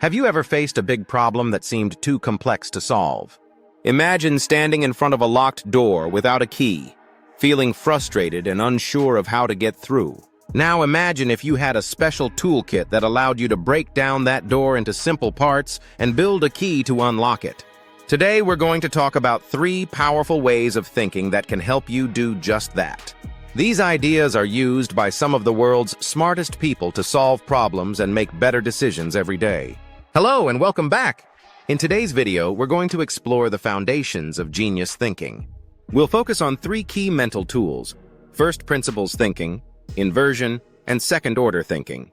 Have you ever faced a big problem that seemed too complex to solve? Imagine standing in front of a locked door without a key, feeling frustrated and unsure of how to get through. Now imagine if you had a special toolkit that allowed you to break down that door into simple parts and build a key to unlock it. Today we're going to talk about 3 powerful ways of thinking that can help you do just that. These ideas are used by some of the world's smartest people to solve problems and make better decisions every day. Hello and welcome back! In today's video, we're going to explore the foundations of genius thinking. We'll focus on 3 key mental tools: first principles thinking, inversion, and second-order thinking.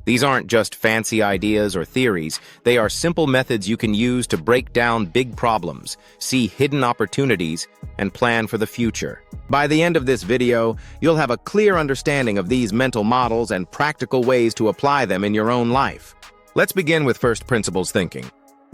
These aren't just fancy ideas or theories, they are simple methods you can use to break down big problems, see hidden opportunities, and plan for the future. By the end of this video, you'll have a clear understanding of these mental models and practical ways to apply them in your own life. Let's begin with first principles thinking.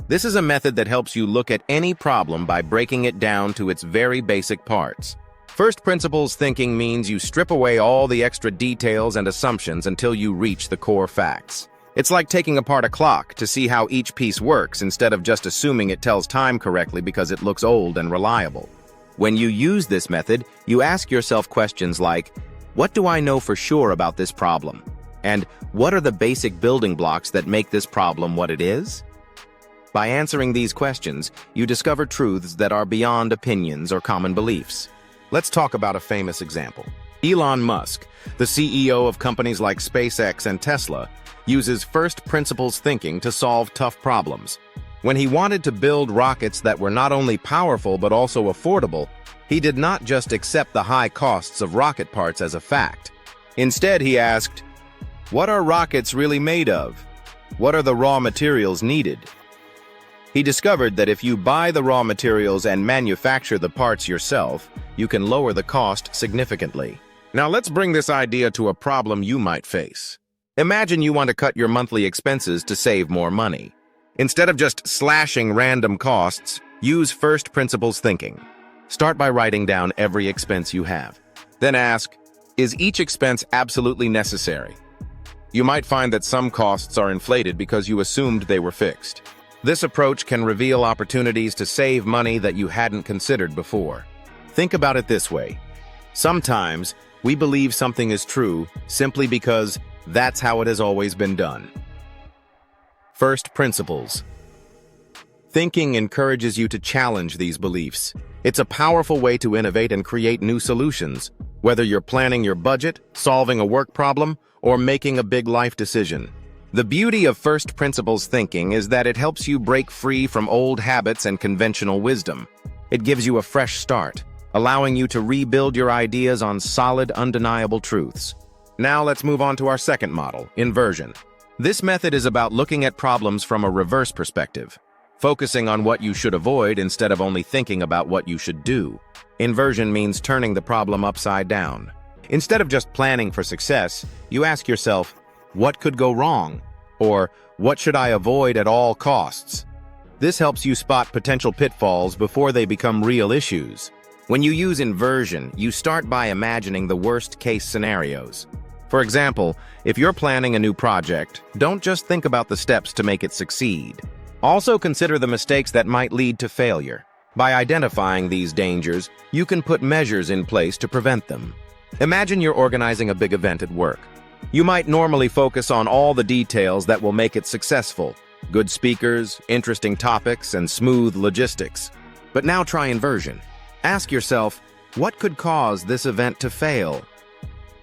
This is a method that helps you look at any problem by breaking it down to its very basic parts. First principles thinking means you strip away all the extra details and assumptions until you reach the core facts. It's like taking apart a clock to see how each piece works instead of just assuming it tells time correctly because it looks old and reliable. When you use this method, you ask yourself questions like, what do I know for sure about this problem? And what are the basic building blocks that make this problem what it is? By answering these questions, you discover truths that are beyond opinions or common beliefs. Let's talk about a famous example. Elon Musk, the CEO of companies like SpaceX and Tesla, uses first principles thinking to solve tough problems. When he wanted to build rockets that were not only powerful but also affordable, he did not just accept the high costs of rocket parts as a fact. Instead, he asked, what are rockets really made of? What are the raw materials needed? He discovered that if you buy the raw materials and manufacture the parts yourself, you can lower the cost significantly. Now let's bring this idea to a problem you might face. Imagine you want to cut your monthly expenses to save more money. Instead of just slashing random costs, use first principles thinking. Start by writing down every expense you have. Then ask, is each expense absolutely necessary? You might find that some costs are inflated because you assumed they were fixed. This approach can reveal opportunities to save money that you hadn't considered before. Think about it this way. Sometimes, we believe something is true simply because that's how it has always been done. First principles. Thinking encourages you to challenge these beliefs. It's a powerful way to innovate and create new solutions, whether you're planning your budget, solving a work problem, or making a big life decision. The beauty of first principles thinking is that it helps you break free from old habits and conventional wisdom. It gives you a fresh start, allowing you to rebuild your ideas on solid, undeniable truths. Now let's move on to our second model, inversion. This method is about looking at problems from a reverse perspective, focusing on what you should avoid instead of only thinking about what you should do. Inversion means turning the problem upside down. Instead of just planning for success, you ask yourself, what could go wrong? Or, what should I avoid at all costs? This helps you spot potential pitfalls before they become real issues. When you use inversion, you start by imagining the worst-case scenarios. For example, if you're planning a new project, don't just think about the steps to make it succeed. Also consider the mistakes that might lead to failure. By identifying these dangers, you can put measures in place to prevent them. Imagine you're organizing a big event at work. You might normally focus on all the details that will make it successful: good speakers, interesting topics, and smooth logistics. But now try inversion. Ask yourself, what could cause this event to fail?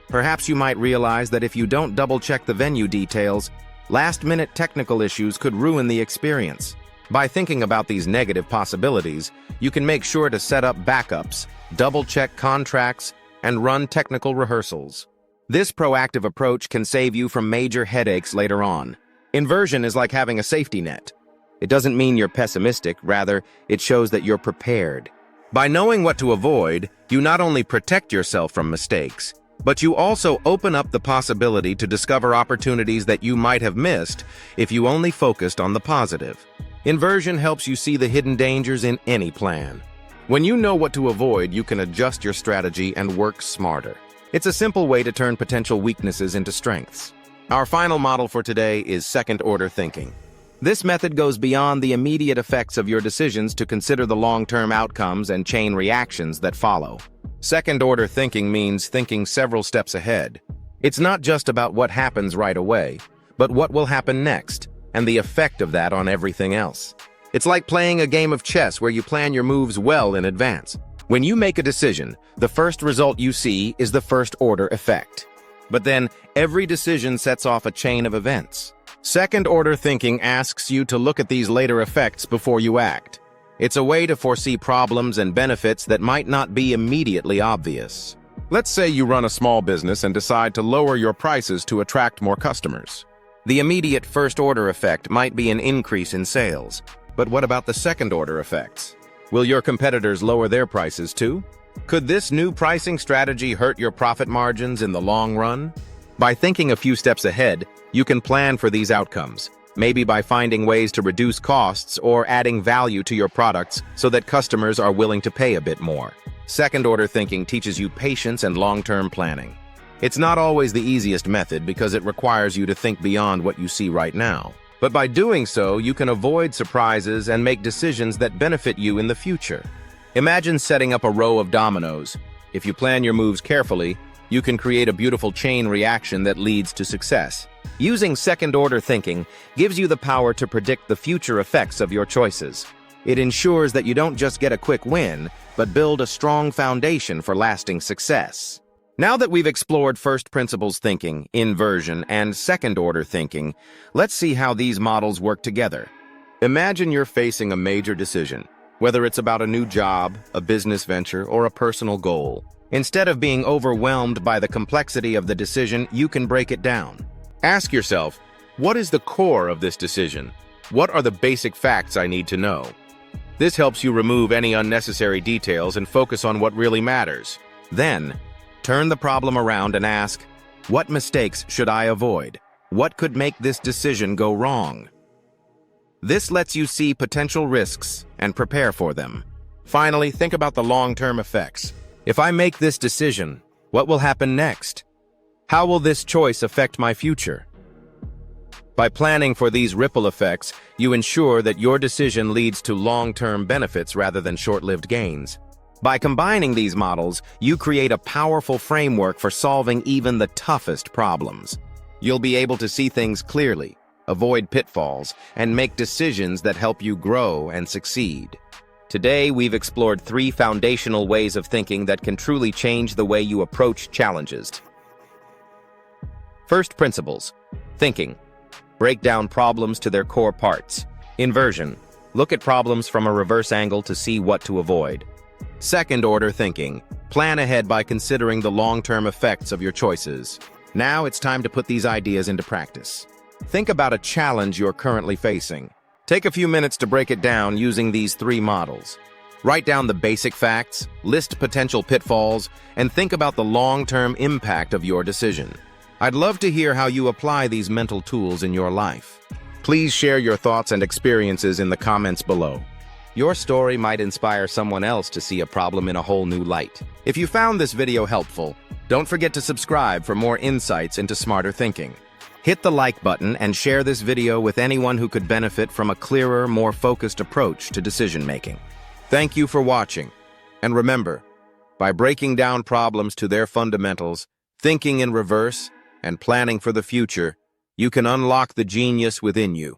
Perhaps you might realize that if you don't double-check the venue details, last-minute technical issues could ruin the experience. By thinking about these negative possibilities, you can make sure to set up backups, double-check contracts, and run technical rehearsals. This proactive approach can save you from major headaches later on. Inversion is like having a safety net. It doesn't mean you're pessimistic, rather, it shows that you're prepared. By knowing what to avoid, you not only protect yourself from mistakes, but you also open up the possibility to discover opportunities that you might have missed if you only focused on the positive. Inversion helps you see the hidden dangers in any plan. When you know what to avoid, you can adjust your strategy and work smarter. It's a simple way to turn potential weaknesses into strengths. Our final model for today is second-order thinking. This method goes beyond the immediate effects of your decisions to consider the long-term outcomes and chain reactions that follow. Second-order thinking means thinking several steps ahead. It's not just about what happens right away, but what will happen next, and the effect of that on everything else. It's like playing a game of chess where you plan your moves well in advance. When you make a decision, the first result you see is the first-order effect. But then, every decision sets off a chain of events. Second-order thinking asks you to look at these later effects before you act. It's a way to foresee problems and benefits that might not be immediately obvious. Let's say you run a small business and decide to lower your prices to attract more customers. The immediate first-order effect might be an increase in sales. But what about the second-order effects? Will your competitors lower their prices too? Could this new pricing strategy hurt your profit margins in the long run? By thinking a few steps ahead, you can plan for these outcomes, maybe by finding ways to reduce costs or adding value to your products so that customers are willing to pay a bit more. Second-order thinking teaches you patience and long-term planning. It's not always the easiest method because it requires you to think beyond what you see right now. But by doing so, you can avoid surprises and make decisions that benefit you in the future. Imagine setting up a row of dominoes. If you plan your moves carefully, you can create a beautiful chain reaction that leads to success. Using second-order thinking gives you the power to predict the future effects of your choices. It ensures that you don't just get a quick win, but build a strong foundation for lasting success. Now that we've explored first principles thinking, inversion, and second-order thinking, let's see how these models work together. Imagine you're facing a major decision, whether it's about a new job, a business venture, or a personal goal. Instead of being overwhelmed by the complexity of the decision, you can break it down. Ask yourself, what is the core of this decision? What are the basic facts I need to know? This helps you remove any unnecessary details and focus on what really matters. Then, turn the problem around and ask, what mistakes should I avoid? What could make this decision go wrong? This lets you see potential risks and prepare for them. Finally, think about the long-term effects. If I make this decision, what will happen next? How will this choice affect my future? By planning for these ripple effects, you ensure that your decision leads to long-term benefits rather than short-lived gains. By combining these models, you create a powerful framework for solving even the toughest problems. You'll be able to see things clearly, avoid pitfalls, and make decisions that help you grow and succeed. Today, we've explored 3 foundational ways of thinking that can truly change the way you approach challenges. First principles. Thinking. Break down problems to their core parts. Inversion. Look at problems from a reverse angle to see what to avoid. Second-order thinking. Plan ahead by considering the long-term effects of your choices. Now it's time to put these ideas into practice. Think about a challenge you're currently facing. Take a few minutes to break it down using these 3 models. Write down the basic facts, list potential pitfalls, and think about the long-term impact of your decision. I'd love to hear how you apply these mental tools in your life. Please share your thoughts and experiences in the comments below. Your story might inspire someone else to see a problem in a whole new light. If you found this video helpful, don't forget to subscribe for more insights into smarter thinking. Hit the like button and share this video with anyone who could benefit from a clearer, more focused approach to decision-making. Thank you for watching. And remember, by breaking down problems to their fundamentals, thinking in reverse, and planning for the future, you can unlock the genius within you.